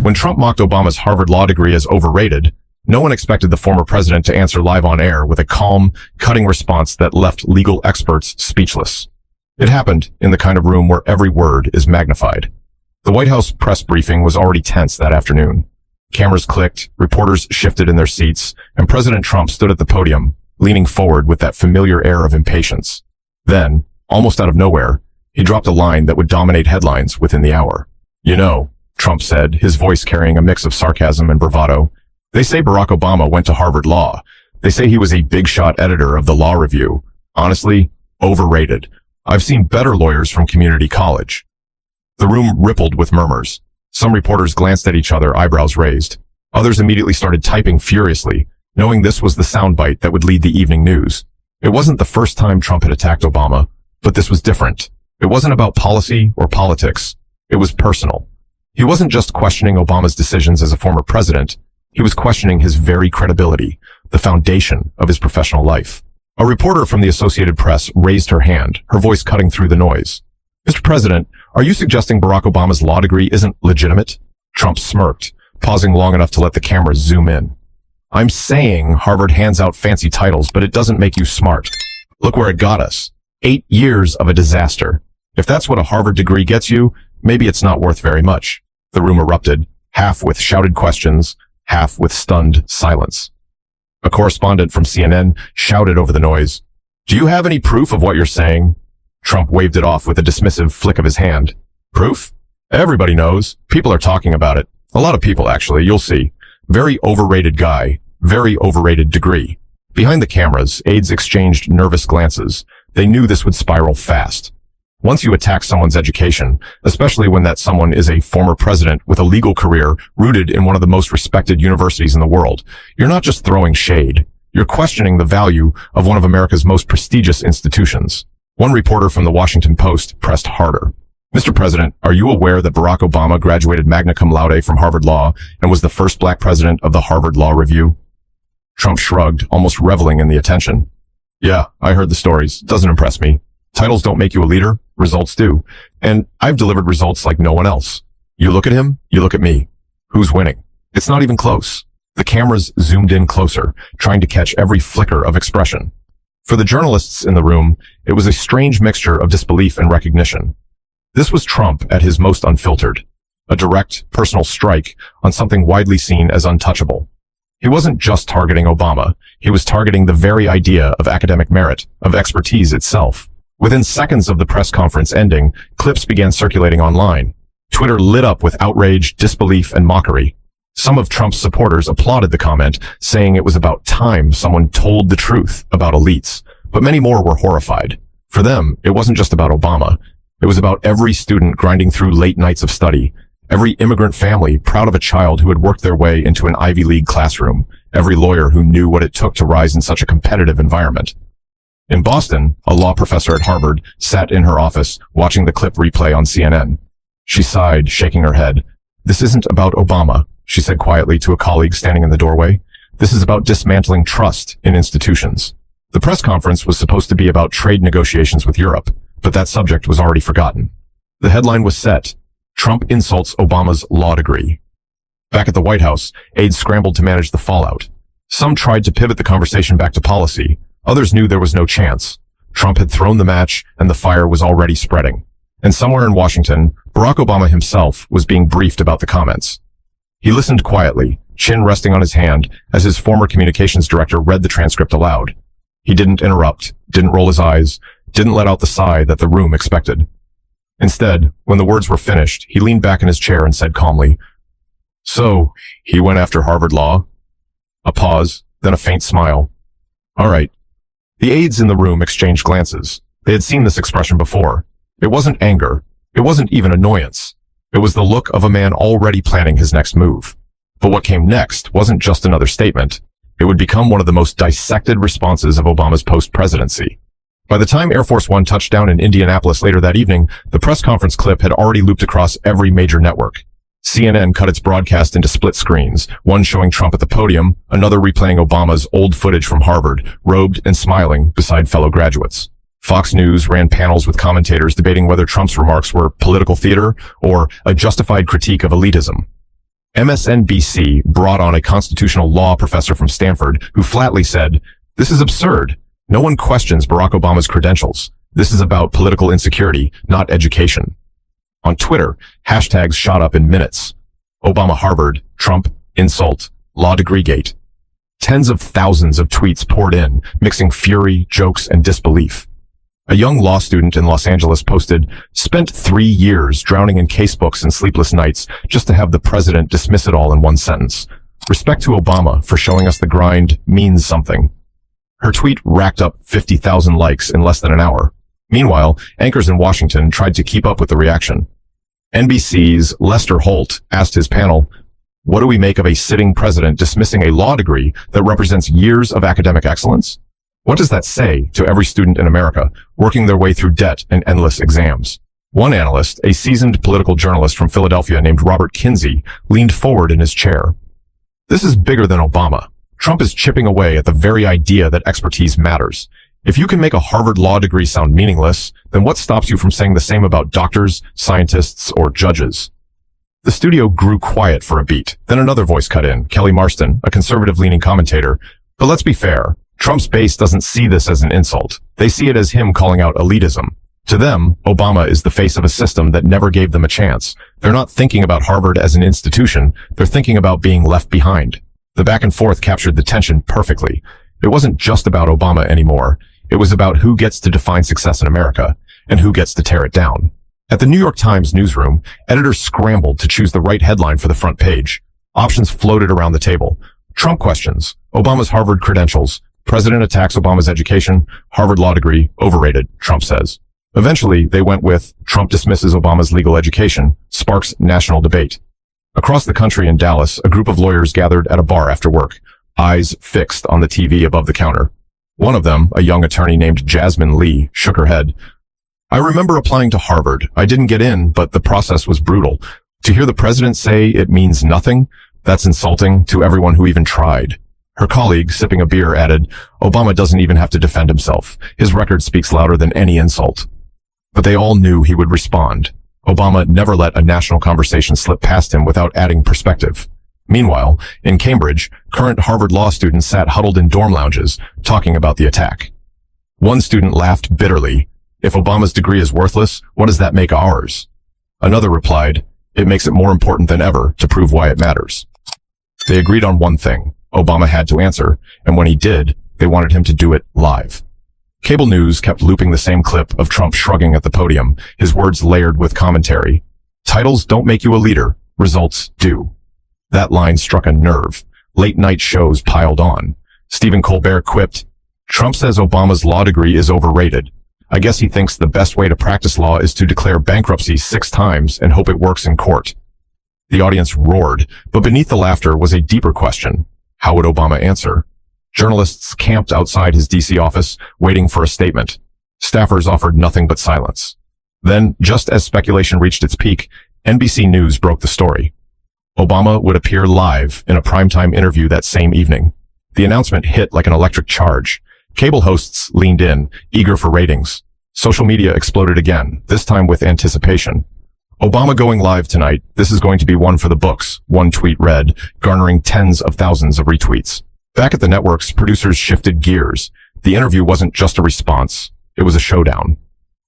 When Trump mocked Obama's Harvard law degree as overrated, no one expected the former president to answer live on air with a calm, cutting response that left legal experts speechless. It happened in the kind of room where every word is magnified. The White House press briefing was already tense that afternoon. Cameras clicked, reporters shifted in their seats, and President Trump stood at the podium, leaning forward with that familiar air of impatience. Then, almost out of nowhere, he dropped a line that would dominate headlines within the hour. "You know," Trump said, his voice carrying a mix of sarcasm and bravado, "they say Barack Obama went to Harvard Law. They say he was a big-shot editor of the Law Review. Honestly, overrated. I've seen better lawyers from community college." The room rippled with murmurs. Some reporters glanced at each other, eyebrows raised. Others immediately started typing furiously, knowing this was the soundbite that would lead the evening news. It wasn't the first time Trump had attacked Obama, but this was different. It wasn't about policy or politics. It was personal. He wasn't just questioning Obama's decisions as a former president. He was questioning his very credibility, the foundation of his professional life. A reporter from the Associated Press raised her hand, her voice cutting through the noise. "Mr. President, are you suggesting Barack Obama's law degree isn't legitimate?" Trump smirked, pausing long enough to let the cameras zoom in. "I'm saying Harvard hands out fancy titles, but it doesn't make you smart. Look where it got us. 8 years of a disaster. If that's what a Harvard degree gets you, maybe it's not worth very much." The room erupted, half with shouted questions, half with stunned silence. A correspondent from CNN shouted over the noise, "Do you have any proof of what you're saying?" Trump waved it off with a dismissive flick of his hand. "Proof? Everybody knows. People are talking about it. A lot of people, actually. You'll see. Very overrated guy. Very overrated degree." Behind the cameras, aides exchanged nervous glances. They knew this would spiral fast. Once you attack someone's education, especially when that someone is a former president with a legal career rooted in one of the most respected universities in the world, you're not just throwing shade. You're questioning the value of one of America's most prestigious institutions. One reporter from the Washington Post pressed harder. "Mr. President, are you aware that Barack Obama graduated magna cum laude from Harvard Law and was the first black president of the Harvard Law Review?" Trump shrugged, almost reveling in the attention. "Yeah, I heard the stories. Doesn't impress me. Titles don't make you a leader. Results do. And I've delivered results like no one else. You look at him, you look at me. Who's winning? It's not even close." The cameras zoomed in closer, trying to catch every flicker of expression. For the journalists in the room, it was a strange mixture of disbelief and recognition. This was Trump at his most unfiltered. A direct, personal strike on something widely seen as untouchable. He wasn't just targeting Obama. He was targeting the very idea of academic merit, of expertise itself. Within seconds of the press conference ending, clips began circulating online. Twitter lit up with outrage, disbelief, and mockery. Some of Trump's supporters applauded the comment, saying it was about time someone told the truth about elites, but many more were horrified. For them, it wasn't just about Obama. It was about every student grinding through late nights of study, every immigrant family proud of a child who had worked their way into an Ivy League classroom, every lawyer who knew what it took to rise in such a competitive environment. In Boston, a law professor at Harvard sat in her office watching the clip replay on CNN. She sighed, shaking her head. "This isn't about Obama," she said quietly to a colleague standing in the doorway. "This is about dismantling trust in institutions." The press conference was supposed to be about trade negotiations with Europe, but that subject was already forgotten. The headline was set, "Trump insults Obama's law degree." Back at the White House, aides scrambled to manage the fallout. Some tried to pivot the conversation back to policy. Others knew there was no chance. Trump had thrown the match, and the fire was already spreading. And somewhere in Washington, Barack Obama himself was being briefed about the comments. He listened quietly, chin resting on his hand, as his former communications director read the transcript aloud. He didn't interrupt, didn't roll his eyes, didn't let out the sigh that the room expected. Instead, when the words were finished, he leaned back in his chair and said calmly, "So, he went after Harvard Law?" A pause, then a faint smile. "All right." The aides in the room exchanged glances. They had seen this expression before. It wasn't anger. It wasn't even annoyance. It was the look of a man already planning his next move. But what came next wasn't just another statement. It would become one of the most dissected responses of Obama's post-presidency. By the time Air Force One touched down in Indianapolis later that evening, the press conference clip had already looped across every major network. CNN cut its broadcast into split screens, one showing Trump at the podium, another replaying Obama's old footage from Harvard, robed and smiling beside fellow graduates. Fox News ran panels with commentators debating whether Trump's remarks were political theater or a justified critique of elitism. MSNBC brought on a constitutional law professor from Stanford who flatly said, "This is absurd. No one questions Barack Obama's credentials. This is about political insecurity, not education." On Twitter, hashtags shot up in minutes. Obama Harvard, Trump, insult, law degree gate. Tens of thousands of tweets poured in, mixing fury, jokes, and disbelief. A young law student in Los Angeles posted, "Spent 3 years drowning in casebooks and sleepless nights just to have the president dismiss it all in one sentence. Respect to Obama for showing us the grind means something." Her tweet racked up 50,000 likes in less than an hour. Meanwhile, anchors in Washington tried to keep up with the reaction. NBC's Lester Holt asked his panel, "What do we make of a sitting president dismissing a law degree that represents years of academic excellence? What does that say to every student in America working their way through debt and endless exams?" One analyst, a seasoned political journalist from Philadelphia named Robert Kinsey, leaned forward in his chair. "This is bigger than Obama. Trump is chipping away at the very idea that expertise matters. If you can make a Harvard law degree sound meaningless, then what stops you from saying the same about doctors, scientists, or judges?" The studio grew quiet for a beat. Then another voice cut in, Kelly Marston, a conservative-leaning commentator. "But let's be fair. Trump's base doesn't see this as an insult. They see it as him calling out elitism. To them, Obama is the face of a system that never gave them a chance. They're not thinking about Harvard as an institution. They're thinking about being left behind." The back and forth captured the tension perfectly. It wasn't just about Obama anymore. It was about who gets to define success in America and who gets to tear it down. At the New York Times newsroom, editors scrambled to choose the right headline for the front page. Options floated around the table. Trump questions, Obama's Harvard credentials, president attacks Obama's education, Harvard law degree, overrated, Trump says. Eventually, they went with Trump dismisses Obama's legal education, sparks national debate. Across the country in Dallas, a group of lawyers gathered at a bar after work, eyes fixed on the TV above the counter. One of them, a young attorney named Jasmine Lee, shook her head. "I remember applying to Harvard. I didn't get in, but the process was brutal. To hear the president say it means nothing, that's insulting to everyone who even tried." Her colleague, sipping a beer, added, "Obama doesn't even have to defend himself. His record speaks louder than any insult." But they all knew he would respond. Obama never let a national conversation slip past him without adding perspective. Meanwhile, in Cambridge, current Harvard law students sat huddled in dorm lounges, talking about the attack. One student laughed bitterly. "If Obama's degree is worthless, what does that make ours?" Another replied, "It makes it more important than ever to prove why it matters." They agreed on one thing. Obama had to answer, and when he did, they wanted him to do it live. Cable news kept looping the same clip of Trump shrugging at the podium, his words layered with commentary. "Titles don't make you a leader. Results do." That line struck a nerve. Late-night shows piled on. Stephen Colbert quipped, "Trump says Obama's law degree is overrated. I guess he thinks the best way to practice law is to declare bankruptcy 6 times and hope it works in court." The audience roared, but beneath the laughter was a deeper question. How would Obama answer? Journalists camped outside his D.C. office, waiting for a statement. Staffers offered nothing but silence. Then, just as speculation reached its peak, NBC News broke the story. Obama would appear live in a primetime interview that same evening. The announcement hit like an electric charge. Cable hosts leaned in, eager for ratings. Social media exploded again, this time with anticipation. "Obama going live tonight. This is going to be one for the books," one tweet read, garnering tens of thousands of retweets. Back at the networks, producers shifted gears. The interview wasn't just a response. It was a showdown.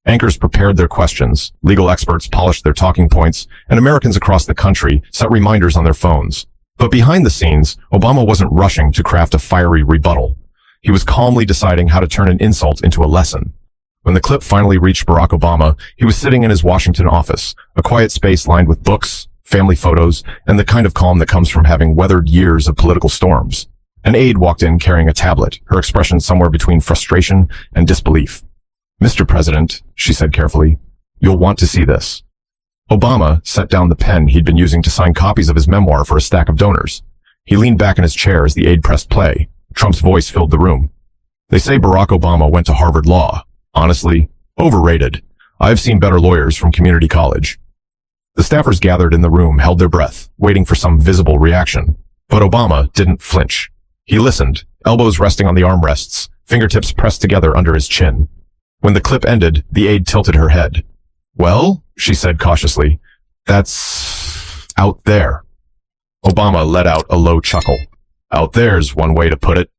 Anchors prepared their questions, legal experts polished their talking points, and Americans across the country set reminders on their phones. But behind the scenes, Obama wasn't rushing to craft a fiery rebuttal. He was calmly deciding how to turn an insult into a lesson. When the clip finally reached Barack Obama, he was sitting in his Washington office, a quiet space lined with books, family photos, and the kind of calm that comes from having weathered years of political storms. An aide walked in carrying a tablet, her expression somewhere between frustration and disbelief. "Mr. President," she said carefully, "you'll want to see this." Obama set down the pen he'd been using to sign copies of his memoir for a stack of donors. He leaned back in his chair as the aide pressed play. Trump's voice filled the room. "They say Barack Obama went to Harvard Law. Honestly, overrated. I've seen better lawyers from community college." The staffers gathered in the room held their breath, waiting for some visible reaction. But Obama didn't flinch. He listened, elbows resting on the armrests, fingertips pressed together under his chin. When the clip ended, the aide tilted her head. "Well," she said cautiously, "that's out there." Obama let out a low chuckle. Out there's one way to put it.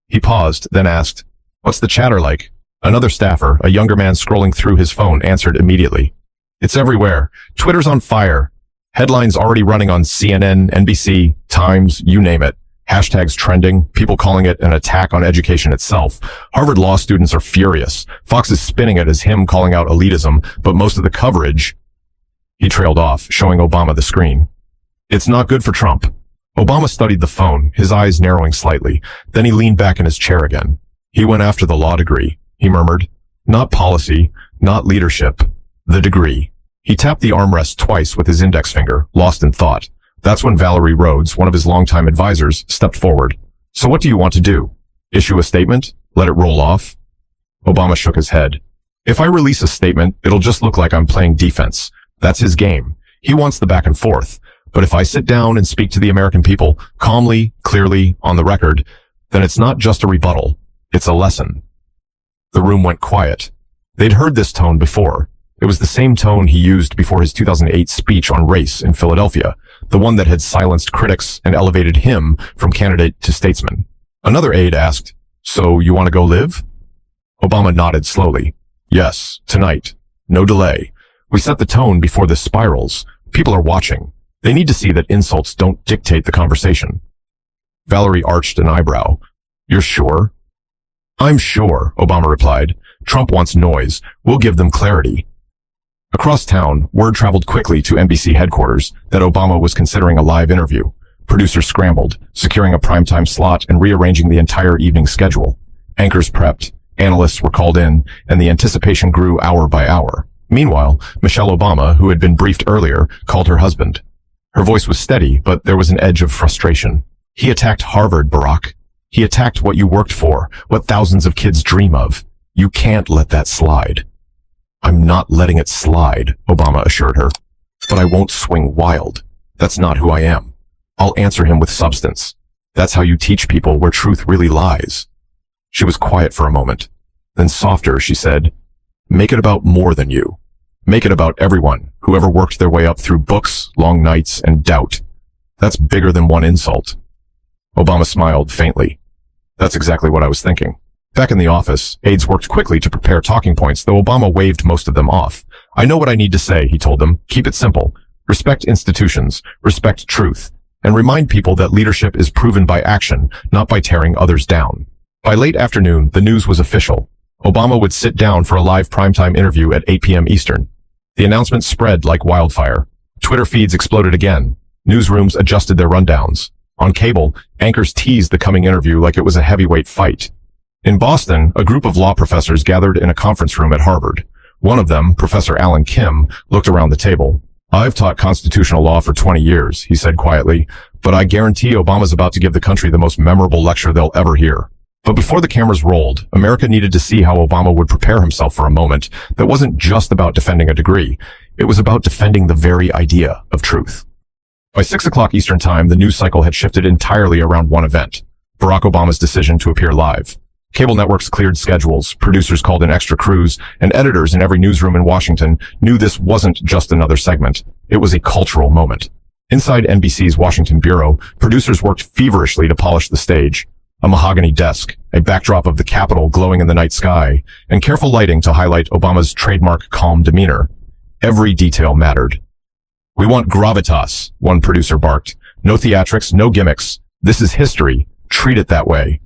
He paused, then asked, "What's the chatter like?" Another staffer, a younger man scrolling through his phone, answered immediately. "It's everywhere. Twitter's on fire. Headlines already running on CNN, NBC, Times, you name it. Hashtags trending, people calling it an attack on education itself. Harvard law students are furious. Fox is spinning it as him calling out elitism, but most of the coverage..." He trailed off, showing Obama the screen. "It's not good for Trump." Obama studied the phone, his eyes narrowing slightly. Then he leaned back in his chair again. "He went after the law degree," he murmured. "Not policy, not leadership. The degree." He tapped the armrest twice with his index finger, lost in thought. That's when Valerie Rhodes, one of his longtime advisors, stepped forward. "So what do you want to do? Issue a statement? Let it roll off?" Obama shook his head. "If I release a statement, it'll just look like I'm playing defense. That's his game. He wants the back and forth. But if I sit down and speak to the American people, calmly, clearly, on the record, then it's not just a rebuttal. It's a lesson." The room went quiet. They'd heard this tone before. It was the same tone he used before his 2008 speech on race in Philadelphia, the one that had silenced critics and elevated him from candidate to statesman. Another aide asked, "So you want to go live?" Obama nodded slowly. "Yes, tonight. No delay. We set the tone before this spirals. People are watching. They need to see that insults don't dictate the conversation." Valerie arched an eyebrow. "You're sure?" "I'm sure," Obama replied. "Trump wants noise. We'll give them clarity." Across town, word traveled quickly to NBC headquarters that Obama was considering a live interview. Producers scrambled, securing a primetime slot and rearranging the entire evening schedule. Anchors prepped, analysts were called in, and the anticipation grew hour by hour. Meanwhile, Michelle Obama, who had been briefed earlier, called her husband. Her voice was steady, but there was an edge of frustration. "He attacked Harvard, Barack. He attacked what you worked for, what thousands of kids dream of. You can't let that slide." "I'm not letting it slide," Obama assured her. "But I won't swing wild. That's not who I am. I'll answer him with substance. That's how you teach people where truth really lies." She was quiet for a moment. Then softer, she said, "Make it about more than you. Make it about everyone, whoever worked their way up through books, long nights, and doubt. That's bigger than one insult." Obama smiled faintly. "That's exactly what I was thinking." Back in the office, aides worked quickly to prepare talking points, though Obama waved most of them off. "I know what I need to say," he told them. "Keep it simple. Respect institutions, respect truth, and remind people that leadership is proven by action, not by tearing others down." By late afternoon, the news was official. Obama would sit down for a live primetime interview at 8 p.m. Eastern. The announcement spread like wildfire. Twitter feeds exploded again. Newsrooms adjusted their rundowns. On cable, anchors teased the coming interview like it was a heavyweight fight. In Boston, a group of law professors gathered in a conference room at Harvard. One of them, Professor Alan Kim, looked around the table. "I've taught constitutional law for 20 years, he said quietly, "but I guarantee Obama's about to give the country the most memorable lecture they'll ever hear." But before the cameras rolled, America needed to see how Obama would prepare himself for a moment that wasn't just about defending a degree. It was about defending the very idea of truth. By 6 o'clock Eastern Time, the news cycle had shifted entirely around one event: Barack Obama's decision to appear live. Cable networks cleared schedules, producers called in extra crews, and editors in every newsroom in Washington knew this wasn't just another segment. It was a cultural moment. Inside NBC's Washington bureau, producers worked feverishly to polish the stage. A mahogany desk, a backdrop of the Capitol glowing in the night sky, and careful lighting to highlight Obama's trademark calm demeanor. Every detail mattered. "We want gravitas," one producer barked. "No theatrics, no gimmicks. This is history. Treat it that way."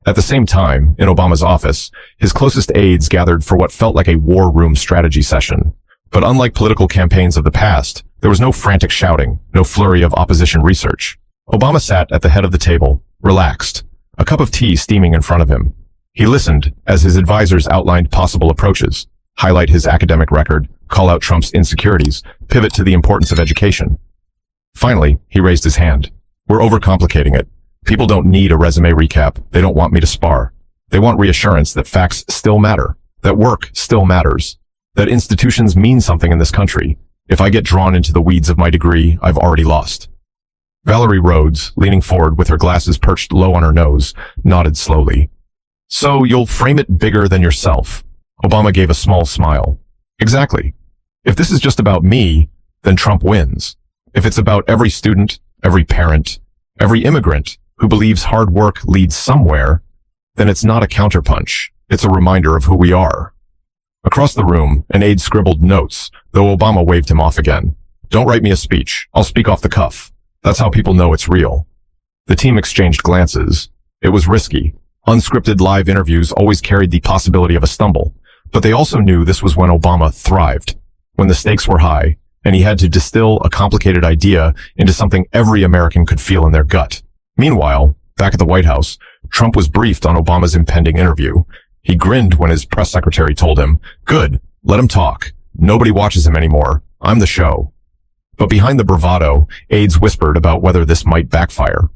At the same time, in Obama's office, his closest aides gathered for what felt like a war room strategy session. But unlike political campaigns of the past, there was no frantic shouting, no flurry of opposition research. Obama sat at the head of the table, relaxed, a cup of tea steaming in front of him. He listened as his advisors outlined possible approaches, highlight his academic record, call out Trump's insecurities, pivot to the importance of education. Finally, he raised his hand. "We're overcomplicating it. People don't need a resume recap. They don't want me to spar. They want reassurance that facts still matter, that work still matters, that institutions mean something in this country. If I get drawn into the weeds of my degree, I've already lost." Valerie Rhodes, leaning forward with her glasses perched low on her nose, nodded slowly. "So you'll frame it bigger than yourself." Obama gave a small smile. "Exactly. If this is just about me, then Trump wins. If it's about every student, every parent, every immigrant who believes hard work leads somewhere, then it's not a counterpunch. It's a reminder of who we are. Across the room, an aide scribbled notes, though Obama waved him off again. Don't write me a speech. I'll speak off the cuff. That's how people know it's real. The team exchanged glances. It was risky. Unscripted live interviews always carried the possibility of a stumble, but they also knew this was when Obama thrived, when the stakes were high, and he had to distill a complicated idea into something every American could feel in their gut. Meanwhile, back at the White House, Trump was briefed on Obama's impending interview. He grinned when his press secretary told him, "Good, let him talk. Nobody watches him anymore. I'm the show." But behind the bravado, aides whispered about whether this might backfire.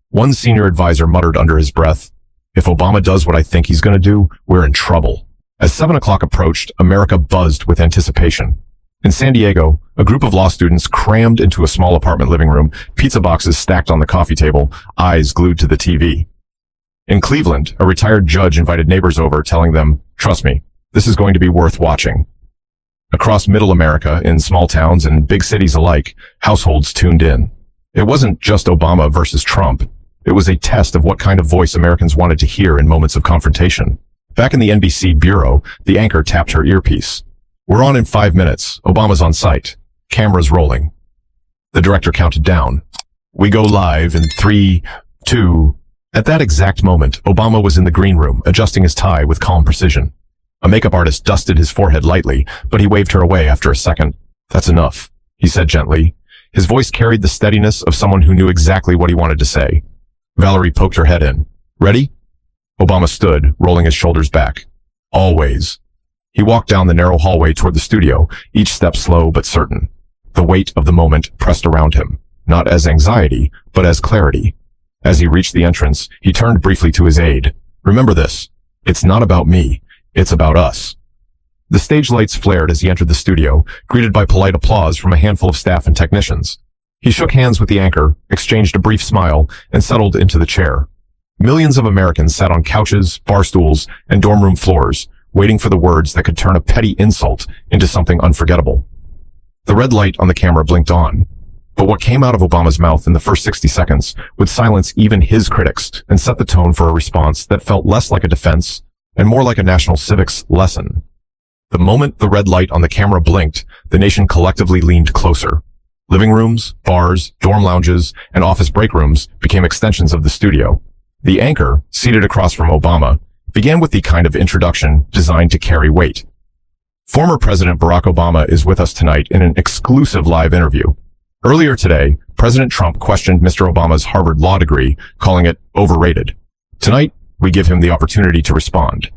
One senior advisor muttered under his breath, "If Obama does what I think he's going to do, we're in trouble." As 7 o'clock approached, America buzzed with anticipation. In San Diego, a group of law students crammed into a small apartment living room, pizza boxes stacked on the coffee table, eyes glued to the TV. In Cleveland, a retired judge invited neighbors over, telling them, "Trust me, this is going to be worth watching." Across middle America, in small towns and big cities alike, households tuned in. It wasn't just Obama versus Trump. It was a test of what kind of voice Americans wanted to hear in moments of confrontation. Back in the NBC bureau, the anchor tapped her earpiece. "We're on in 5 minutes. Obama's on site. Cameras rolling." The director counted down. "We go live in 3, 2... At that exact moment, Obama was in the green room, adjusting his tie with calm precision. A makeup artist dusted his forehead lightly, but he waved her away after a second. "That's enough," he said gently. His voice carried the steadiness of someone who knew exactly what he wanted to say. Valerie poked her head in. "Ready?" Obama stood, rolling his shoulders back. "Always." He walked down the narrow hallway toward the studio, each step slow but certain. The weight of the moment pressed around him, not as anxiety, but as clarity. As he reached the entrance, he turned briefly to his aide. "Remember this. It's not about me. It's about us." The stage lights flared as he entered the studio, greeted by polite applause from a handful of staff and technicians. He shook hands with the anchor, exchanged a brief smile, and settled into the chair. Millions of Americans sat on couches, bar stools, and dorm room floors, waiting for the words that could turn a petty insult into something unforgettable. The red light on the camera blinked on, but what came out of Obama's mouth in the first 60 seconds would silence even his critics and set the tone for a response that felt less like a defense and more like a national civics lesson. The moment the red light on the camera blinked, the nation collectively leaned closer. Living rooms, bars, dorm lounges, and office break rooms became extensions of the studio. The anchor, seated across from Obama, began with the kind of introduction designed to carry weight. Former President Barack Obama is with us tonight in an exclusive live interview. Earlier today, President Trump questioned Mr. Obama's Harvard law degree, calling it overrated. Tonight, we give him the opportunity to respond.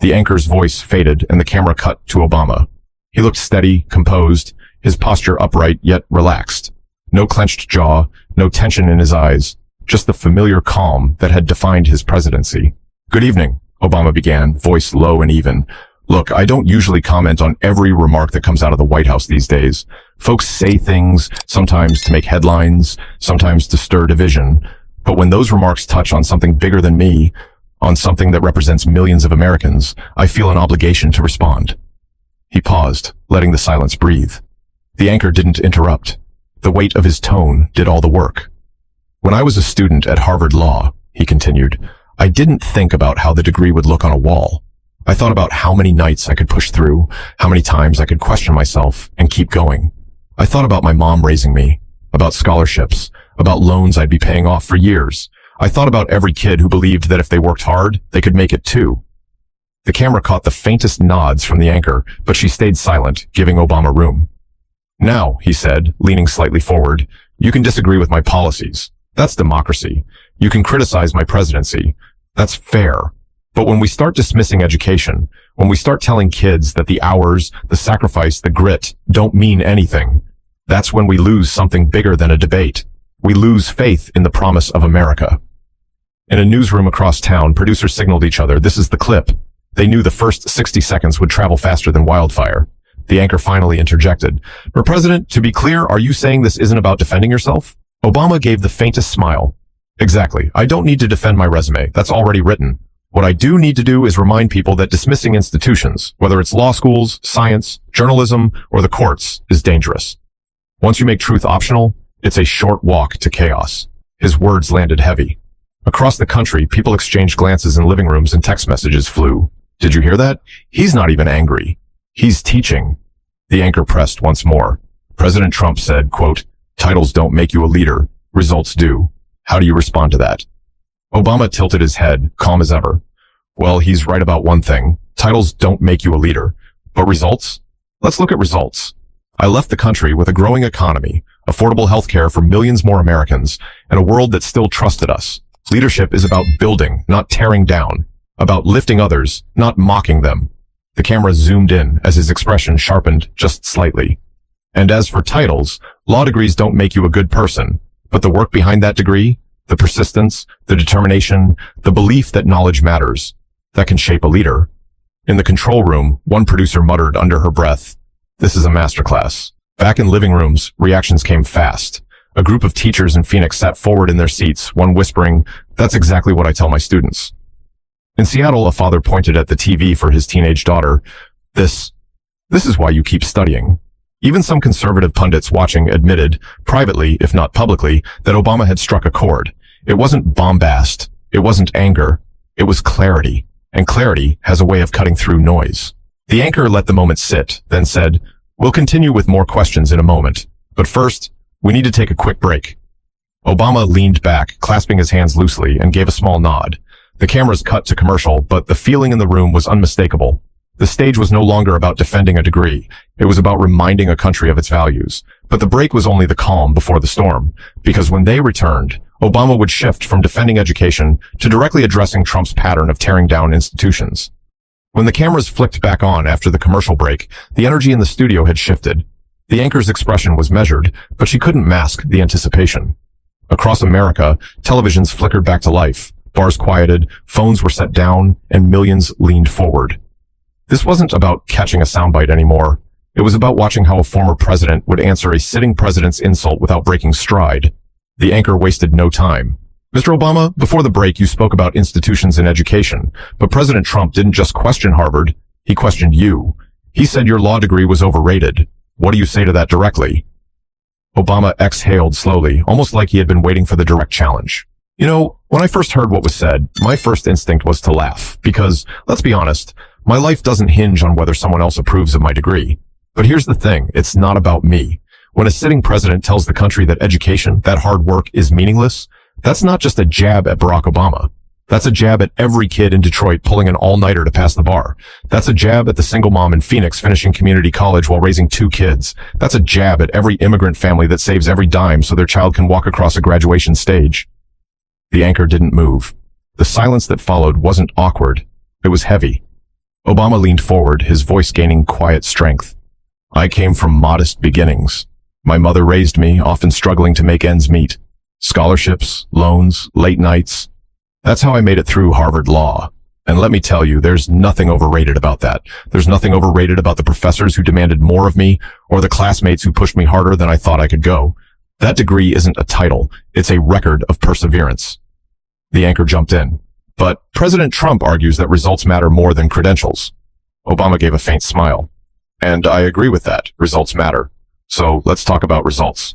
The anchor's voice faded and the camera cut to Obama. He looked steady, composed, his posture upright yet relaxed. No clenched jaw, no tension in his eyes, just the familiar calm that had defined his presidency. "Good evening," Obama began, voice low and even. "Look, I don't usually comment on every remark that comes out of the White House these days. Folks say things, sometimes to make headlines, sometimes to stir division. But when those remarks touch on something bigger than me, on something that represents millions of Americans, I feel an obligation to respond." He paused, letting the silence breathe. The anchor didn't interrupt. The weight of his tone did all the work. "When I was a student at Harvard Law," he continued, "I didn't think about how the degree would look on a wall. I thought about how many nights I could push through, how many times I could question myself and keep going. I thought about my mom raising me, about scholarships, about loans I'd be paying off for years. I thought about every kid who believed that if they worked hard, they could make it too." The camera caught the faintest nods from the anchor, but she stayed silent, giving Obama room. "Now," he said, leaning slightly forward, "you can disagree with my policies. That's democracy. You can criticize my presidency. That's fair. But when we start dismissing education, when we start telling kids that the hours, the sacrifice, the grit don't mean anything, that's when we lose something bigger than a debate. We lose faith in the promise of America." In a newsroom across town, producers signaled each other, "This is the clip." They knew the first 60 seconds would travel faster than wildfire. The anchor finally interjected, "Mr. President, to be clear, are you saying this isn't about defending yourself?" Obama gave the faintest smile. "Exactly. I don't need to defend my resume. That's already written. What I do need to do is remind people that dismissing institutions, whether it's law schools, science, journalism, or the courts, is dangerous. Once you make truth optional, It's a short walk to chaos. His words landed heavy. Across the country, people exchanged glances in living rooms and text messages flew. Did you hear that? He's not even angry. He's teaching. The anchor pressed once more. President Trump said, quote, "Titles don't make you a leader. Results do." How do you respond to that? Obama tilted his head, calm as ever. Well, he's right about one thing. Titles don't make you a leader. But results? Let's look at results. I left the country with a growing economy, affordable health care for millions more Americans, and a world that still trusted us. Leadership is about building, not tearing down. About lifting others, not mocking them. The camera zoomed in as his expression sharpened just slightly. And as for titles, law degrees don't make you a good person, but the work behind that degree, the persistence, the determination, the belief that knowledge matters, that can shape a leader. In the control room, one producer muttered under her breath, "This is a masterclass." Back in living rooms, reactions came fast. A group of teachers in Phoenix sat forward in their seats, one whispering, "That's exactly what I tell my students." In Seattle, a father pointed at the TV for his teenage daughter. This is why you keep studying." Even some conservative pundits watching admitted, privately, if not publicly, that Obama had struck a chord. It wasn't bombast. It wasn't anger. It was clarity. And clarity has a way of cutting through noise. The anchor let the moment sit, then said, "We'll continue with more questions in a moment. But first, we need to take a quick break." Obama leaned back, clasping his hands loosely, and gave a small nod. The cameras cut to commercial, but the feeling in the room was unmistakable. The stage was no longer about defending a degree. It was about reminding a country of its values. But the break was only the calm before the storm, because when they returned, Obama would shift from defending education to directly addressing Trump's pattern of tearing down institutions. When the cameras flicked back on after the commercial break, the energy in the studio had shifted. The anchor's expression was measured, but she couldn't mask the anticipation. Across America, televisions flickered back to life. Bars quieted, phones were set down, and millions leaned forward. This wasn't about catching a soundbite anymore. It was about watching how a former president would answer a sitting president's insult without breaking stride. The anchor wasted no time. "Mr. Obama, before the break, you spoke about institutions and education, but President Trump didn't just question Harvard. He questioned you. He said your law degree was overrated. What do you say to that directly?" Obama exhaled slowly, almost like he had been waiting for the direct challenge. You know, when I first heard what was said, my first instinct was to laugh, because, let's be honest, my life doesn't hinge on whether someone else approves of my degree. But here's the thing, it's not about me. When a sitting president tells the country that education, that hard work, is meaningless, that's not just a jab at Barack Obama. That's a jab at every kid in Detroit pulling an all-nighter to pass the bar. That's a jab at the single mom in Phoenix finishing community college while raising 2 kids. That's a jab at every immigrant family that saves every dime so their child can walk across a graduation stage. The anchor didn't move. The silence that followed wasn't awkward. It was heavy. Obama leaned forward, his voice gaining quiet strength. "I came from modest beginnings. My mother raised me, often struggling to make ends meet. Scholarships, loans, late nights. That's how I made it through Harvard Law. And let me tell you, there's nothing overrated about that. There's nothing overrated about the professors who demanded more of me, or the classmates who pushed me harder than I thought I could go. That degree isn't a title. It's a record of perseverance." The anchor jumped in. "But President Trump argues that results matter more than credentials." Obama gave a faint smile. "And I agree with that. Results matter. So let's talk about results.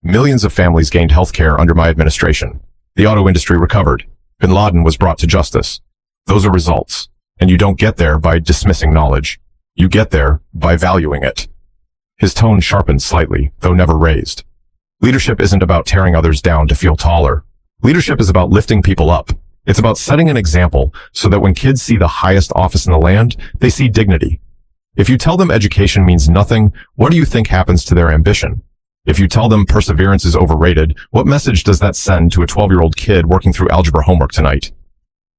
Millions of families gained health care under my administration. The auto industry recovered. Bin Laden was brought to justice. Those are results. And you don't get there by dismissing knowledge. You get there by valuing it." His tone sharpened slightly, though never raised. Leadership isn't about tearing others down to feel taller. Leadership is about lifting people up. It's about setting an example so that when kids see the highest office in the land, they see dignity. If you tell them education means nothing, what do you think happens to their ambition? If you tell them perseverance is overrated, what message does that send to a 12-year-old kid working through algebra homework tonight?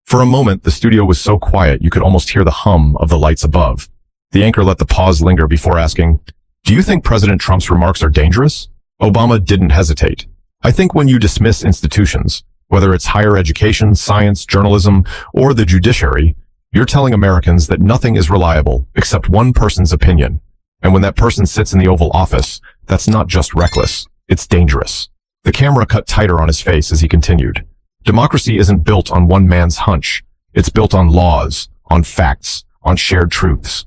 For a moment, the studio was so quiet you could almost hear the hum of the lights above. The anchor let the pause linger before asking, "Do you think President Trump's remarks are dangerous?" Obama didn't hesitate. "I think when you dismiss institutions, whether it's higher education, science, journalism, or the judiciary, you're telling Americans that nothing is reliable except one person's opinion. And when that person sits in the Oval Office, that's not just reckless, it's dangerous." The camera cut tighter on his face as he continued. "Democracy isn't built on one man's hunch. It's built on laws, on facts, on shared truths.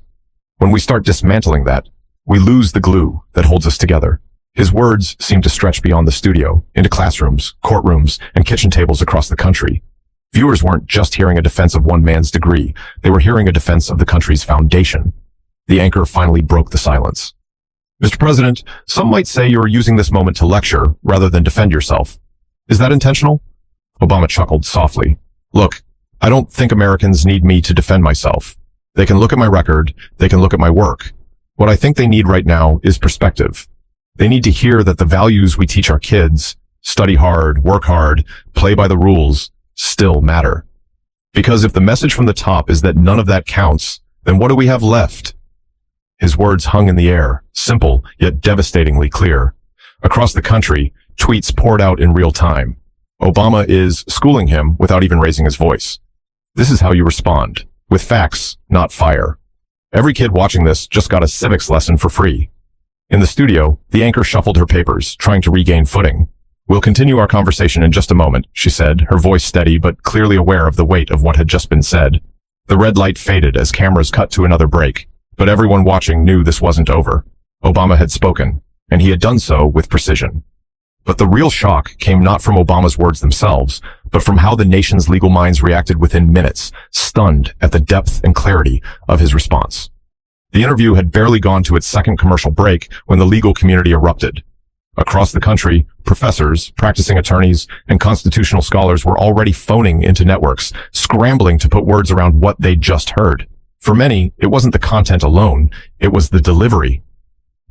When we start dismantling that, we lose the glue that holds us together." His words seemed to stretch beyond the studio, into classrooms, courtrooms, and kitchen tables across the country. Viewers weren't just hearing a defense of one man's degree, they were hearing a defense of the country's foundation. The anchor finally broke the silence. Mr. President, some might say you are using this moment to lecture rather than defend yourself. Is that intentional? Obama chuckled softly. Look, I don't think Americans need me to defend myself. They can look at my record, they can look at my work. What I think they need right now is perspective. They need to hear that the values we teach our kids, study hard, work hard, play by the rules, still matter. Because if the message from the top is that none of that counts, then what do we have left? His words hung in the air, simple yet devastatingly clear. Across the country, tweets poured out in real time. Obama is schooling him without even raising his voice. This is how you respond, with facts, not fire. Every kid watching this just got a civics lesson for free. In the studio, the anchor shuffled her papers, trying to regain footing. We'll continue our conversation in just a moment, she said, her voice steady but clearly aware of the weight of what had just been said. The red light faded as cameras cut to another break, but everyone watching knew this wasn't over. Obama had spoken, and he had done so with precision. But the real shock came not from Obama's words themselves, but from how the nation's legal minds reacted within minutes, stunned at the depth and clarity of his response. The interview had barely gone to its second commercial break when the legal community erupted. Across the country, professors, practicing attorneys, and constitutional scholars were already phoning into networks, scrambling to put words around what they'd just heard. For many, it wasn't the content alone, it was the delivery.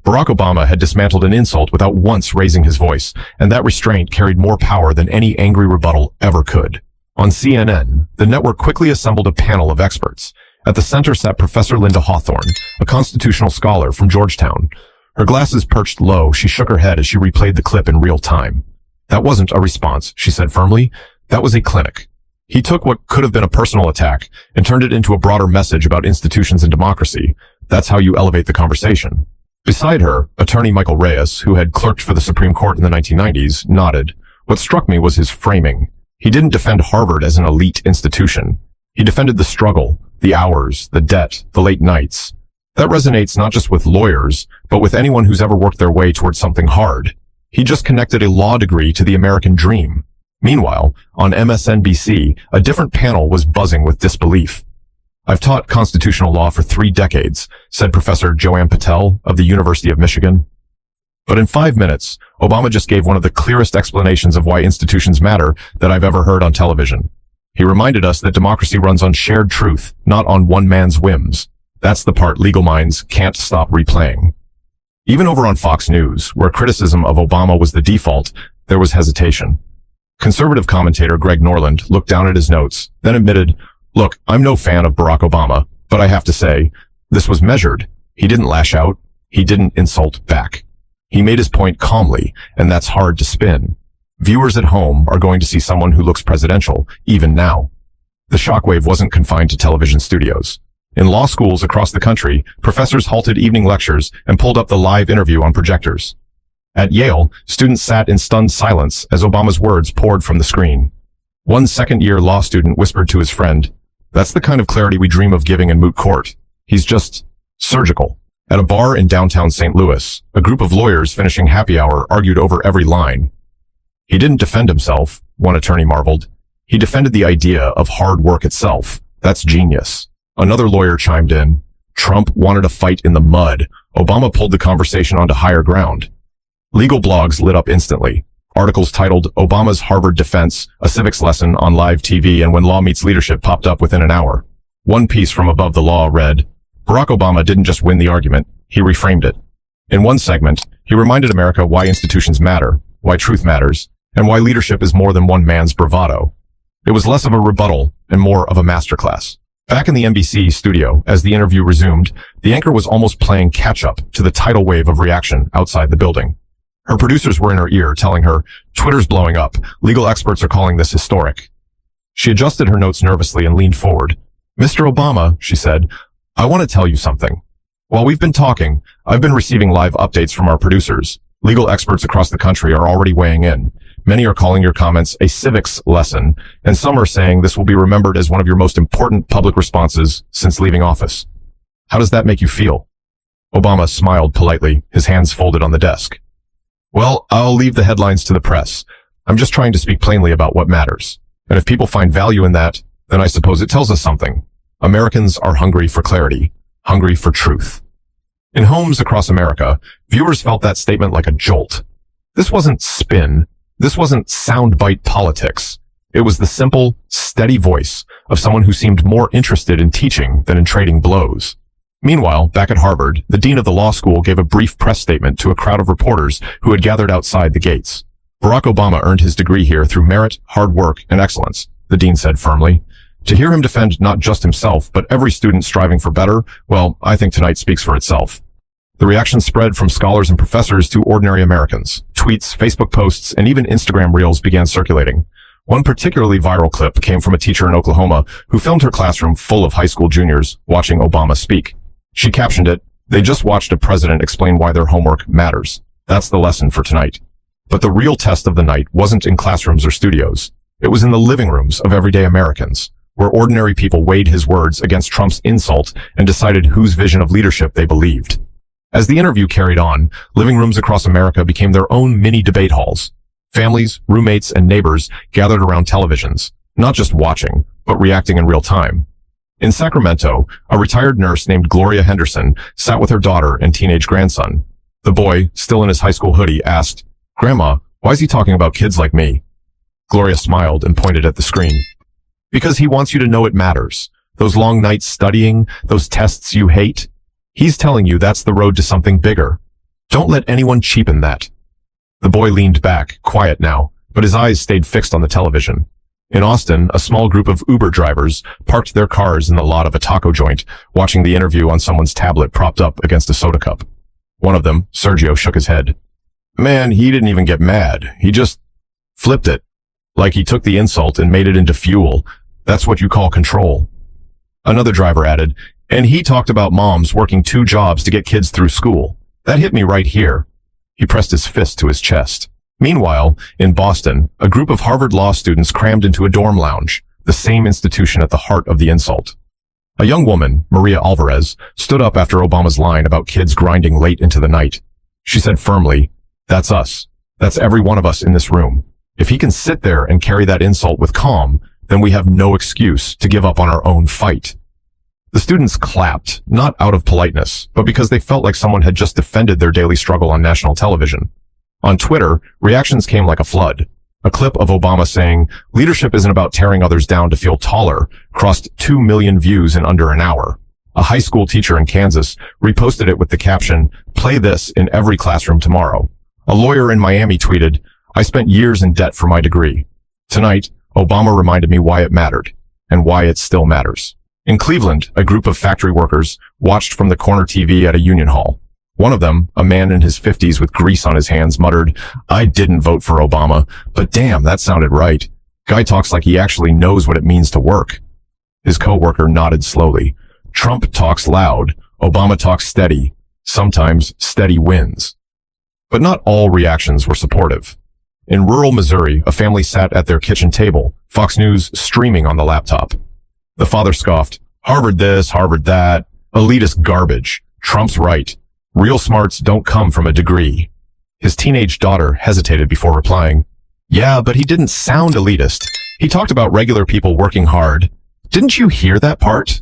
Barack Obama had dismantled an insult without once raising his voice, and that restraint carried more power than any angry rebuttal ever could. On CNN, the network quickly assembled a panel of experts. At the center sat Professor Linda Hawthorne, a constitutional scholar from Georgetown. Her glasses perched low, she shook her head as she replayed the clip in real time. That wasn't a response, she said firmly. That was a clinic. He took what could have been a personal attack and turned it into a broader message about institutions and democracy. That's how you elevate the conversation. Beside her, attorney Michael Reyes, who had clerked for the Supreme Court in the 1990s, nodded. What struck me was his framing. He didn't defend Harvard as an elite institution. He defended the struggle, the hours, the debt, the late nights. That resonates not just with lawyers, but with anyone who's ever worked their way towards something hard. He just connected a law degree to the American dream. Meanwhile, on MSNBC, a different panel was buzzing with disbelief. I've taught constitutional law for 3 decades, said Professor Joanne Patel of the University of Michigan. But in 5 minutes, Obama just gave one of the clearest explanations of why institutions matter that I've ever heard on television. He reminded us that democracy runs on shared truth, not on one man's whims. That's the part legal minds can't stop replaying. Even over on Fox News, where criticism of Obama was the default, there was hesitation. Conservative commentator Greg Norland looked down at his notes, then admitted, "Look, I'm no fan of Barack Obama, but I have to say, this was measured. He didn't lash out. He didn't insult back. He made his point calmly, and that's hard to spin. Viewers at home are going to see someone who looks presidential, even now." The shockwave wasn't confined to television studios. In law schools across the country, professors halted evening lectures and pulled up the live interview on projectors. At Yale, students sat in stunned silence as Obama's words poured from the screen. One second-year law student whispered to his friend, "That's the kind of clarity we dream of giving in moot court. He's just surgical." At a bar in downtown St. Louis, a group of lawyers finishing happy hour argued over every line. "He didn't defend himself," one attorney marveled. "He defended the idea of hard work itself. That's genius." Another lawyer chimed in. "Trump wanted a fight in the mud. Obama pulled the conversation onto higher ground." Legal blogs lit up instantly. Articles titled "Obama's Harvard Defense, a Civics Lesson" on live TV and When Law Meets Leadership popped up within an hour. One piece from Above the Law read, "Barack Obama didn't just win the argument, he reframed it." In one segment, he reminded America why institutions matter, why truth matters, and why leadership is more than one man's bravado. It was less of a rebuttal and more of a masterclass. Back in the NBC studio, as the interview resumed, the anchor was almost playing catch-up to the tidal wave of reaction outside the building. Her producers were in her ear, telling her, "Twitter's blowing up. Legal experts are calling this historic." She adjusted her notes nervously and leaned forward. "Mr. Obama," she said, "I want to tell you something. While we've been talking, I've been receiving live updates from our producers. Legal experts across the country are already weighing in. Many are calling your comments a civics lesson, and some are saying this will be remembered as one of your most important public responses since leaving office. How does that make you feel?" Obama smiled politely, his hands folded on the desk. Well, I'll leave the headlines to the press. I'm just trying to speak plainly about what matters. And if people find value in that, then I suppose it tells us something. Americans are hungry for clarity, hungry for truth. In homes across America, viewers felt that statement like a jolt. This wasn't spin. This wasn't soundbite politics. It was the simple, steady voice of someone who seemed more interested in teaching than in trading blows. Meanwhile, back at Harvard, the dean of the law school gave a brief press statement to a crowd of reporters who had gathered outside the gates. Barack Obama earned his degree here through merit, hard work, and excellence, the dean said firmly. To hear him defend not just himself, but every student striving for better, well, I think tonight speaks for itself. The reaction spread from scholars and professors to ordinary Americans. Tweets, Facebook posts, and even Instagram reels began circulating. One particularly viral clip came from a teacher in Oklahoma who filmed her classroom full of high school juniors watching Obama speak. She captioned it, "They just watched a president explain why their homework matters. That's the lesson for tonight." But the real test of the night wasn't in classrooms or studios. It was in the living rooms of everyday Americans, where ordinary people weighed his words against Trump's insult and decided whose vision of leadership they believed. As the interview carried on, living rooms across America became their own mini debate halls. Families, roommates, and neighbors gathered around televisions, not just watching, but reacting in real time. In Sacramento, a retired nurse named Gloria Henderson sat with her daughter and teenage grandson. The boy, still in his high school hoodie, asked, "Grandma, why is he talking about kids like me?" Gloria smiled and pointed at the screen. "Because he wants you to know it matters. Those long nights studying, those tests you hate. He's telling you that's the road to something bigger. Don't let anyone cheapen that." The boy leaned back, quiet now, but his eyes stayed fixed on the television. In Austin, a small group of Uber drivers parked their cars in the lot of a taco joint, watching the interview on someone's tablet propped up against a soda cup. One of them, Sergio, shook his head. "Man, he didn't even get mad. He just flipped it. Like he took the insult and made it into fuel. That's what you call control." Another driver added, "And he talked about moms working 2 jobs to get kids through school. That hit me right here." He pressed his fist to his chest. Meanwhile, in Boston, a group of Harvard law students crammed into a dorm lounge, the same institution at the heart of the insult. A young woman, Maria Alvarez, stood up after Obama's line about kids grinding late into the night. She said firmly, "That's us. That's every one of us in this room. If he can sit there and carry that insult with calm, then we have no excuse to give up on our own fight." The students clapped, not out of politeness, but because they felt like someone had just defended their daily struggle on national television. On Twitter, reactions came like a flood. A clip of Obama saying, "Leadership isn't about tearing others down to feel taller," crossed 2 million views in under an hour. A high school teacher in Kansas reposted it with the caption, "Play this in every classroom tomorrow." A lawyer in Miami tweeted, "I spent years in debt for my degree. Tonight, Obama reminded me why it mattered, and why it still matters." In Cleveland, a group of factory workers watched from the corner TV at a union hall. One of them, a man in his 50s with grease on his hands, muttered, "I didn't vote for Obama, but damn, that sounded right. Guy talks like he actually knows what it means to work." His coworker nodded slowly. "Trump talks loud. Obama talks steady. Sometimes steady wins." But not all reactions were supportive. In rural Missouri, a family sat at their kitchen table, Fox News streaming on the laptop. The father scoffed, "Harvard this, Harvard that. Elitist garbage. Trump's right. Real smarts don't come from a degree." His teenage daughter hesitated before replying, "Yeah, but he didn't sound elitist. He talked about regular people working hard. Didn't you hear that part?"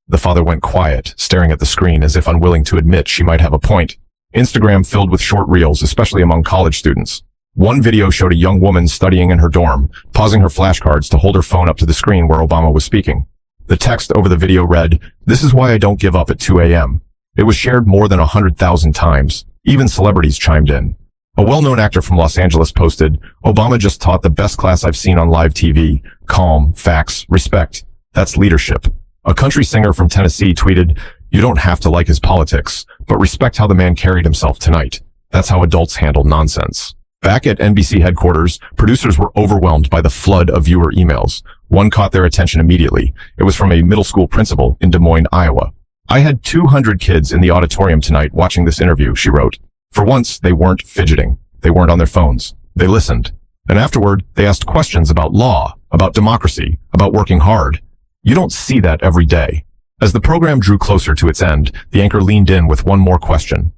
The father went quiet, staring at the screen as if unwilling to admit she might have a point. Instagram filled with short reels, especially among college students. One video showed a young woman studying in her dorm, pausing her flashcards to hold her phone up to the screen where Obama was speaking. The text over the video read, "This is why I don't give up at 2 a.m. It was shared more than 100,000 times. Even celebrities chimed in. A well-known actor from Los Angeles posted, "Obama just taught the best class I've seen on live TV. Calm, facts, respect. That's leadership." A country singer from Tennessee tweeted, "You don't have to like his politics, but respect how the man carried himself tonight. That's how adults handle nonsense." Back at NBC headquarters, producers were overwhelmed by the flood of viewer emails. One caught their attention immediately. It was from a middle school principal in Des Moines, Iowa. "I had 200 kids in the auditorium tonight watching this interview," she wrote. "For once, they weren't fidgeting. They weren't on their phones. They listened. And afterward, they asked questions about law, about democracy, about working hard. You don't see that every day." As the program drew closer to its end, the anchor leaned in with one more question.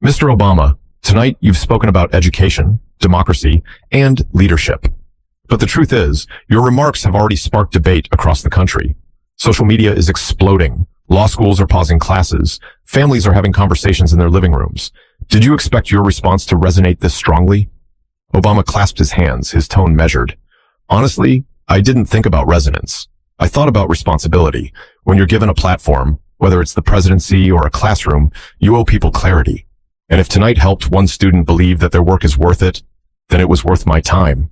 "Mr. Obama, Tonight, you've spoken about education, democracy, and leadership. But the truth is, your remarks have already sparked debate across the country. Social media is exploding. Law schools are pausing classes. Families are having conversations in their living rooms. Did you expect your response to resonate this strongly? Obama clasped his hands, his tone measured. Honestly, I didn't think about resonance. I thought about responsibility. When you're given a platform, whether it's the presidency or a classroom, you owe people clarity. And if tonight helped one student believe that their work is worth it, then it was worth my time.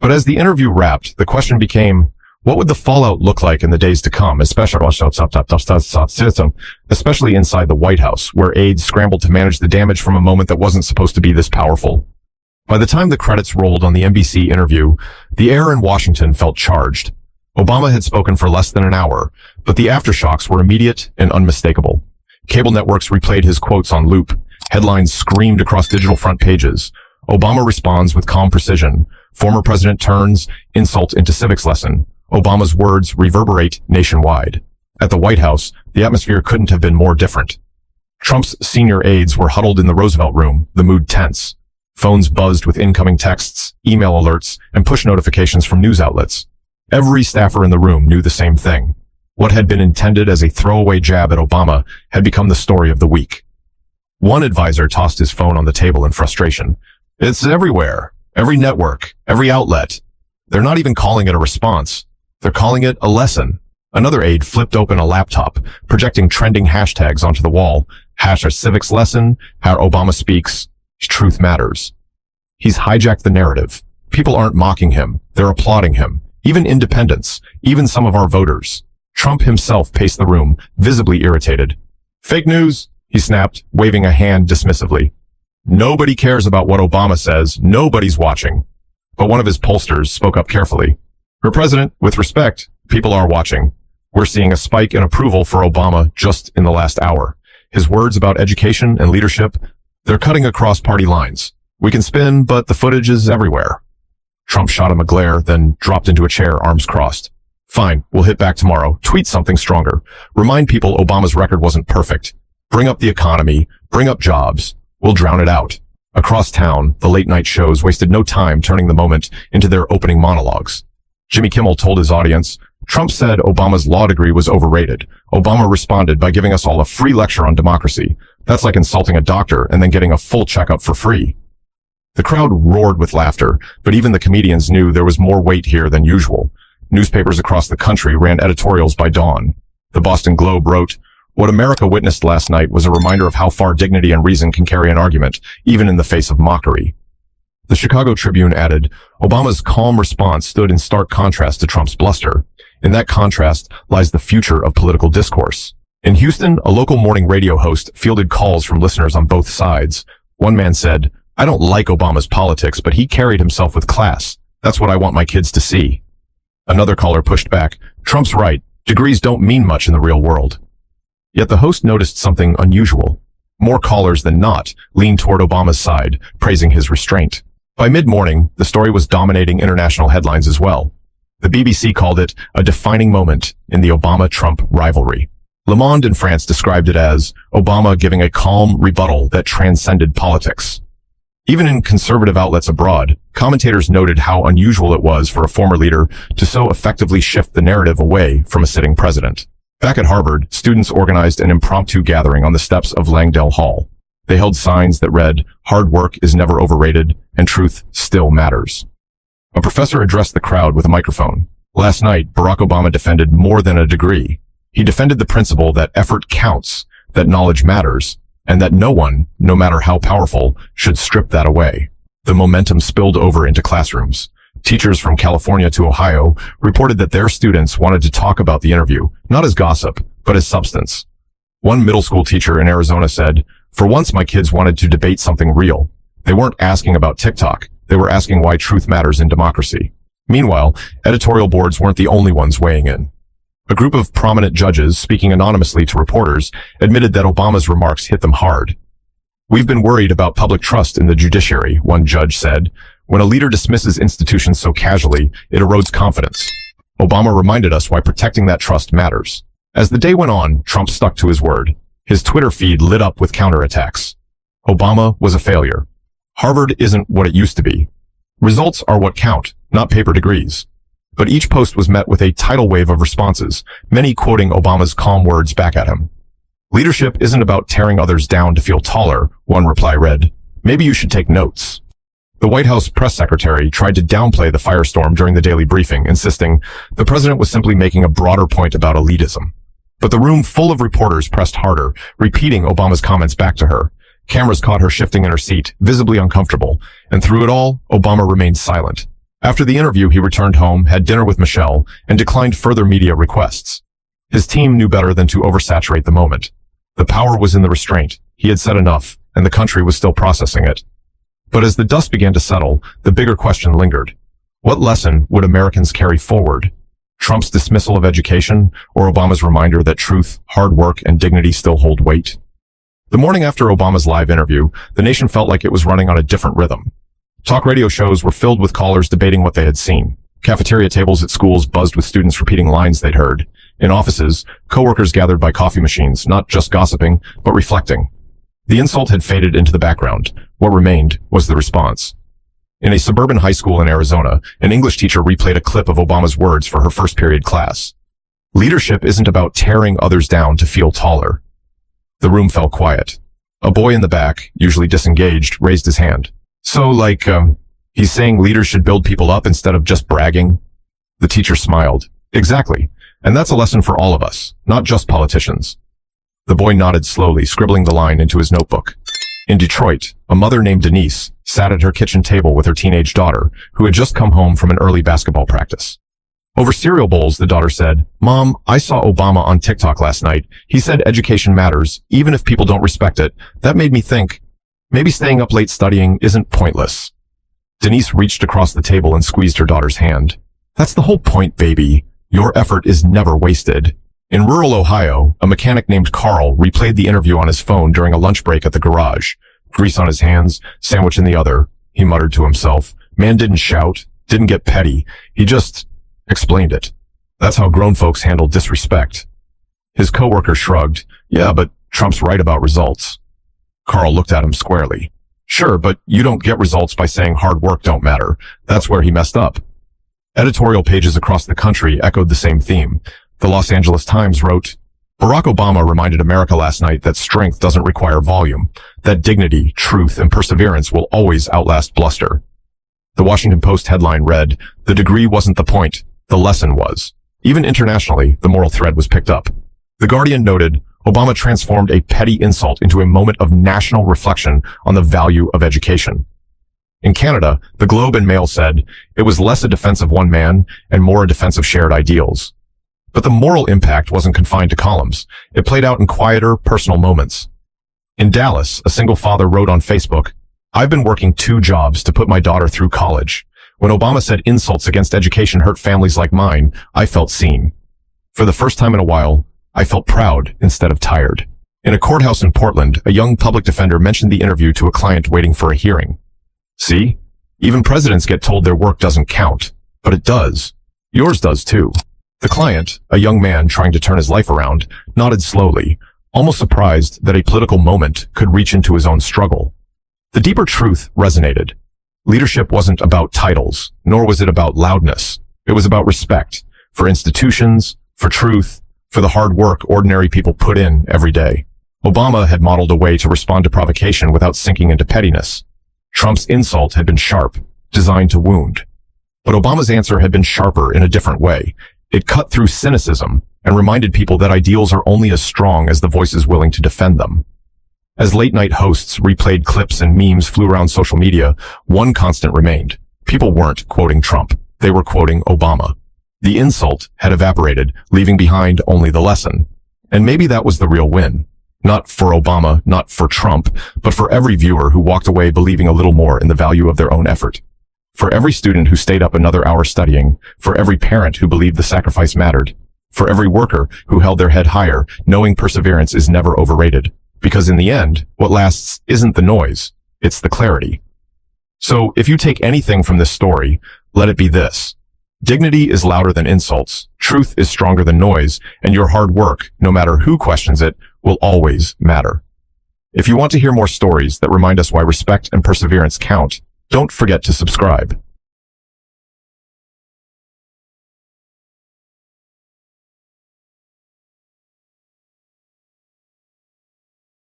But as the interview wrapped, the question became, what would the fallout look like in the days to come, especially inside the White House, where aides scrambled to manage the damage from a moment that wasn't supposed to be this powerful? By the time the credits rolled on the NBC interview, the air in Washington felt charged. Obama had spoken for less than an hour, but the aftershocks were immediate and unmistakable. Cable networks replayed his quotes on loop. Headlines screamed across digital front pages. Obama responds with calm precision. Former president turns insult into civics lesson. Obama's words reverberate nationwide. At the White House, the atmosphere couldn't have been more different. Trump's senior aides were huddled in the Roosevelt Room, the mood tense. Phones buzzed with incoming texts, email alerts, and push notifications from news outlets. Every staffer in the room knew the same thing. What had been intended as a throwaway jab at Obama had become the story of the week. One advisor tossed his phone on the table in frustration. It's everywhere. Every network. Every outlet. They're not even calling it a response. They're calling it a lesson. Another aide flipped open a laptop, projecting trending hashtags onto the wall. #civics lesson, how Obama speaks, truth matters. He's hijacked the narrative. People aren't mocking him. They're applauding him. Even independents. Even some of our voters. Trump himself paced the room, visibly irritated. Fake news, he snapped, waving a hand dismissively. Nobody cares about what Obama says. Nobody's watching. But one of his pollsters spoke up carefully. For president, with respect, people are watching. We're seeing a spike in approval for Obama just in the last hour. His words about education and leadership, they're cutting across party lines. We can spin, but the footage is everywhere. Trump shot him a glare, then dropped into a chair, arms crossed. Fine, we'll hit back tomorrow. Tweet something stronger. Remind people Obama's record wasn't perfect. Bring up the economy. Bring up jobs. We'll drown it out. Across town, the late-night shows wasted no time turning the moment into their opening monologues. Jimmy Kimmel told his audience, Trump said Obama's law degree was overrated. Obama responded by giving us all a free lecture on democracy. That's like insulting a doctor and then getting a full checkup for free. The crowd roared with laughter, but even the comedians knew there was more weight here than usual. Newspapers across the country ran editorials by dawn. The Boston Globe wrote, what America witnessed last night was a reminder of how far dignity and reason can carry an argument, even in the face of mockery. The Chicago Tribune added, Obama's calm response stood in stark contrast to Trump's bluster. In that contrast lies the future of political discourse. In Houston, a local morning radio host fielded calls from listeners on both sides. One man said, I don't like Obama's politics, but he carried himself with class. That's what I want my kids to see. Another caller pushed back, Trump's right. Degrees don't mean much in the real world. Yet the host noticed something unusual. More callers than not leaned toward Obama's side, praising his restraint. By mid-morning, the story was dominating international headlines as well. The BBC called it a defining moment in the Obama-Trump rivalry. Le Monde in France described it as Obama giving a calm rebuttal that transcended politics. Even in conservative outlets abroad, commentators noted how unusual it was for a former leader to so effectively shift the narrative away from a sitting president. Back at Harvard, students organized an impromptu gathering on the steps of Langdale Hall. They held signs that read, hard work is never overrated, and truth still matters. A professor addressed the crowd with a microphone. Last night, Barack Obama defended more than a degree. He defended the principle that effort counts, that knowledge matters, and that no one, no matter how powerful, should strip that away. The momentum spilled over into classrooms. Teachers from California to Ohio reported that their students wanted to talk about the interview, not as gossip, but as substance. One middle school teacher in Arizona said, for once my kids wanted to debate something real. They weren't asking about TikTok. They were asking why truth matters in democracy. Meanwhile, editorial boards weren't the only ones weighing in. A group of prominent judges, speaking anonymously to reporters, admitted that Obama's remarks hit them hard. We've been worried about public trust in the judiciary, one judge said. When a leader dismisses institutions so casually, it erodes confidence. Obama reminded us why protecting that trust matters. As the day went on, Trump stuck to his word. His Twitter feed lit up with counterattacks. Obama was a failure. Harvard isn't what it used to be. Results are what count, not paper degrees. But each post was met with a tidal wave of responses, many quoting Obama's calm words back at him. Leadership isn't about tearing others down to feel taller, one reply read. Maybe you should take notes. The White House press secretary tried to downplay the firestorm during the daily briefing, insisting the president was simply making a broader point about elitism. But the room full of reporters pressed harder, repeating Obama's comments back to her. Cameras caught her shifting in her seat, visibly uncomfortable, and through it all, Obama remained silent. After the interview, he returned home, had dinner with Michelle, and declined further media requests. His team knew better than to oversaturate the moment. The power was in the restraint. He had said enough, and the country was still processing it. But as the dust began to settle, the bigger question lingered. What lesson would Americans carry forward? Trump's dismissal of education, or Obama's reminder that truth, hard work, and dignity still hold weight? The morning after Obama's live interview, the nation felt like it was running on a different rhythm. Talk radio shows were filled with callers debating what they had seen. Cafeteria tables at schools buzzed with students repeating lines they'd heard. In offices, coworkers gathered by coffee machines, not just gossiping, but reflecting. The insult had faded into the background. What remained was the response. In a suburban high school in Arizona, an English teacher replayed a clip of Obama's words for her first period class. Leadership isn't about tearing others down to feel taller. The room fell quiet. A boy in the back, usually disengaged, raised his hand. So, he's saying leaders should build people up instead of just bragging? The teacher smiled. Exactly. And that's a lesson for all of us, not just politicians. The boy nodded slowly, scribbling the line into his notebook. In Detroit, a mother named Denise sat at her kitchen table with her teenage daughter, who had just come home from an early basketball practice. Over cereal bowls, the daughter said, "Mom, I saw Obama on TikTok last night. He said education matters, even if people don't respect it. That made me think, maybe staying up late studying isn't pointless." Denise reached across the table and squeezed her daughter's hand. "That's the whole point, baby. Your effort is never wasted." In rural Ohio, a mechanic named Carl replayed the interview on his phone during a lunch break at the garage. Grease on his hands, sandwich in the other, he muttered to himself. Man didn't shout, didn't get petty. He just explained it. That's how grown folks handle disrespect. His coworker shrugged. "Yeah, but Trump's right about results." Carl looked at him squarely. "Sure, but you don't get results by saying hard work don't matter. That's where he messed up." Editorial pages across the country echoed the same theme. The Los Angeles Times wrote, "Barack Obama reminded America last night that strength doesn't require volume, that dignity, truth, and perseverance will always outlast bluster." The Washington Post headline read, "The degree wasn't the point, the lesson was." Even internationally, the moral thread was picked up. The Guardian noted, Obama transformed a petty insult into a moment of national reflection on the value of education. In Canada, the Globe and Mail said, it was less a defense of one man and more a defense of shared ideals. But the moral impact wasn't confined to columns. It played out in quieter, personal moments. In Dallas, a single father wrote on Facebook, "I've been working 2 jobs to put my daughter through college. When Obama said insults against education hurt families like mine, I felt seen. For the first time in a while, I felt proud instead of tired." In a courthouse in Portland, a young public defender mentioned the interview to a client waiting for a hearing. "See? Even presidents get told their work doesn't count. But it does. Yours does too." The client, a young man trying to turn his life around, nodded slowly, almost surprised that a political moment could reach into his own struggle. The deeper truth resonated. Leadership wasn't about titles, nor was it about loudness. It was about respect for institutions, for truth, for the hard work ordinary people put in every day. Obama had modeled a way to respond to provocation without sinking into pettiness. Trump's insult had been sharp, designed to wound. But Obama's answer had been sharper in a different way. It cut through cynicism and reminded people that ideals are only as strong as the voices willing to defend them. As late-night hosts replayed clips and memes flew around social media, one constant remained. People weren't quoting Trump. They were quoting Obama. The insult had evaporated, leaving behind only the lesson. And maybe that was the real win. Not for Obama, not for Trump, but for every viewer who walked away believing a little more in the value of their own effort. For every student who stayed up another hour studying, for every parent who believed the sacrifice mattered, for every worker who held their head higher, knowing perseverance is never overrated. Because in the end, what lasts isn't the noise, it's the clarity. So if you take anything from this story, let it be this. Dignity is louder than insults, truth is stronger than noise, and your hard work, no matter who questions it, will always matter. If you want to hear more stories that remind us why respect and perseverance count, don't forget to subscribe.